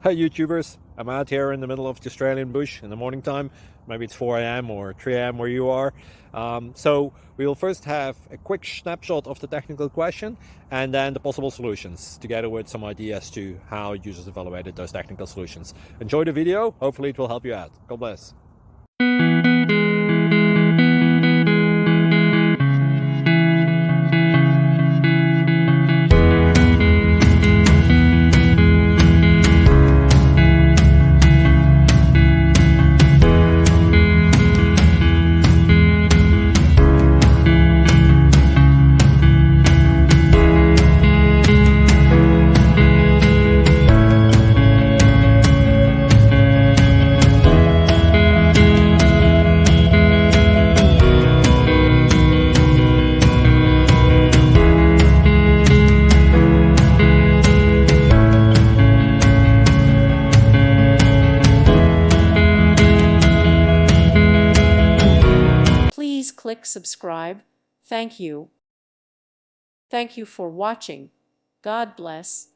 Hey YouTubers, I'm out here in the middle of the Australian bush in the morning time. Maybe it's 4 a.m. or 3 a.m. where you are. So we will first have a quick snapshot of the technical question and then the possible solutions, together with some ideas to how users evaluated those technical solutions. Enjoy the video, hopefully it will help you out. God bless. Please click subscribe. Thank you. Thank you for watching. God bless.